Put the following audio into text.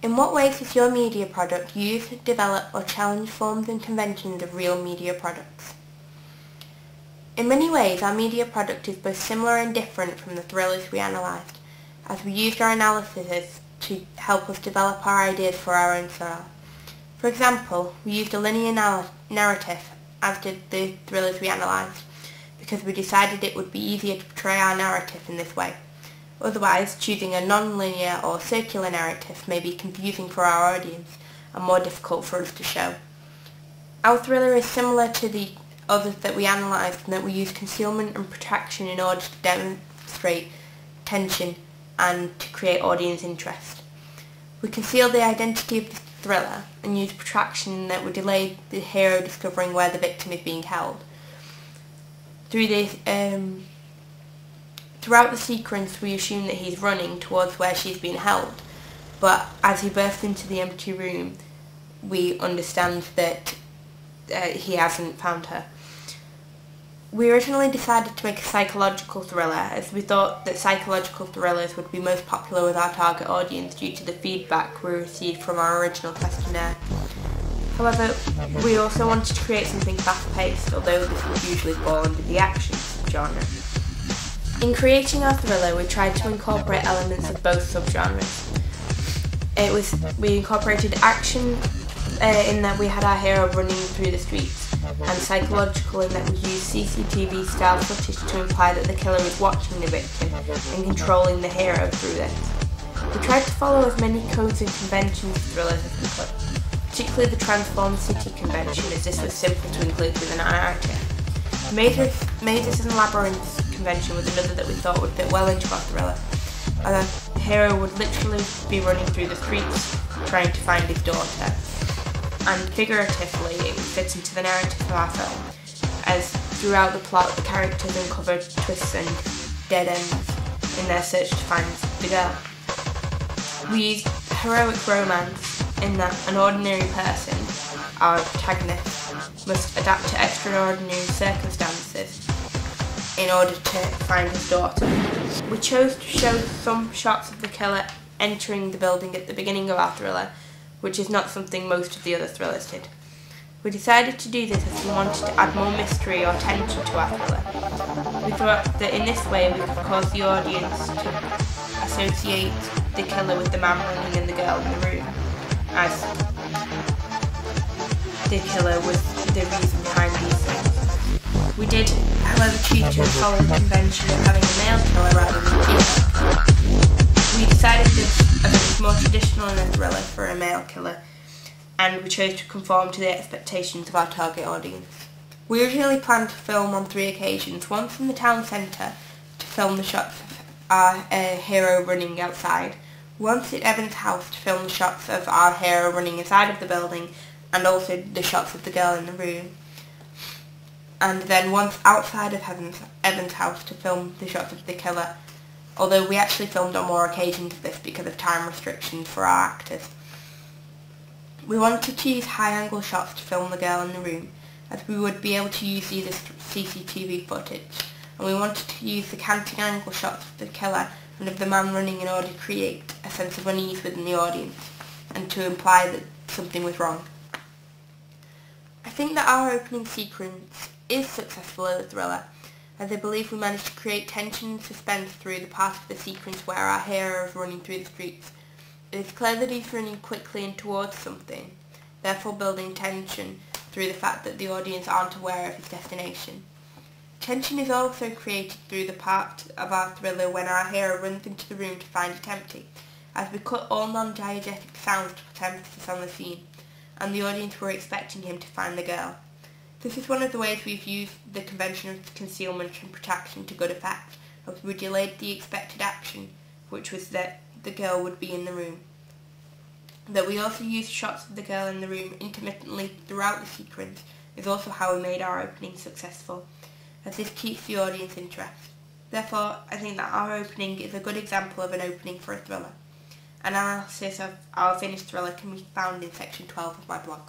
In what ways does your media product use, develop or challenge forms and conventions of real media products? In many ways, our media product is both similar and different from the thrillers we analysed, as we used our analyses to help us develop our ideas for our own style. For example, we used a linear narrative, as did the thrillers we analysed, because we decided it would be easier to portray our narrative in this way. Otherwise, choosing a non-linear or circular narrative may be confusing for our audience and more difficult for us to show. Our thriller is similar to the others that we analysed in that we use concealment and protraction in order to demonstrate tension and to create audience interest. We conceal the identity of the thriller and use protraction in that we delay the hero discovering where the victim is being held. Throughout the sequence we assume that he's running towards where she's being held, but as he bursts into the empty room we understand that he hasn't found her. We originally decided to make a psychological thriller as we thought that psychological thrillers would be most popular with our target audience due to the feedback we received from our original questionnaire. However, we also wanted to create something fast-paced, although this would usually fall under the action genre. In creating our thriller, we tried to incorporate elements of both subgenres. We incorporated action in that we had our hero running through the streets, and psychological in that we used CCTV style footage to imply that the killer is watching the victim and controlling the hero through this. We tried to follow as many codes and conventions of thrillers as we could, particularly the Transform City convention, as this was simple to include within our narrative. Mazes and Labyrinths convention was another that we thought would fit well into our thriller. Our hero would literally be running through the streets trying to find his daughter, and figuratively it would fit into the narrative of our film, as throughout the plot the characters uncover twists and dead ends in their search to find the girl. We used heroic romance in that an ordinary person, our protagonist, must adapt to extraordinary circumstances in order to find his daughter. We chose to show some shots of the killer entering the building at the beginning of our thriller, which is not something most of the other thrillers did. We decided to do this as we wanted to add more mystery or tension to our thriller. We thought that in this way we could cause the audience to associate the killer with the man running and the girl in the room, as the killer was the reason behind these things. We did, however, choose to follow the convention of having a male killer rather than a female. We decided this as it was more traditional in a thriller for a male killer, and we chose to conform to the expectations of our target audience. We originally planned to film on 3 occasions, once in the town centre to film the shots of our hero running outside, once at Evans' house to film the shots of our hero running inside of the building and also the shots of the girl in the room, and then once outside of Evans' house to film the shots of the killer, although we actually filmed on more occasions of this because of time restrictions for our actors. We wanted to use high-angle shots to film the girl in the room, as we would be able to use these as CCTV footage, and we wanted to use the canting angle shots of the killer and of the man running in order to create a sense of unease within the audience, and to imply that something was wrong. I think that our opening sequence is successful as a thriller, as I believe we managed to create tension and suspense through the part of the sequence where our hero is running through the streets. It is clear that he's running quickly and towards something, therefore building tension through the fact that the audience aren't aware of his destination. Tension is also created through the part of our thriller when our hero runs into the room to find it empty, as we cut all non-diegetic sounds to put emphasis on the scene, and the audience were expecting him to find the girl. This is one of the ways we've used the convention of concealment and protection to good effect, as we delayed the expected action, which was that the girl would be in the room. That we also used shots of the girl in the room intermittently throughout the sequence is also how we made our opening successful, as this keeps the audience interest. Therefore, I think that our opening is a good example of an opening for a thriller. An analysis of our finished thriller can be found in section 12 of my blog.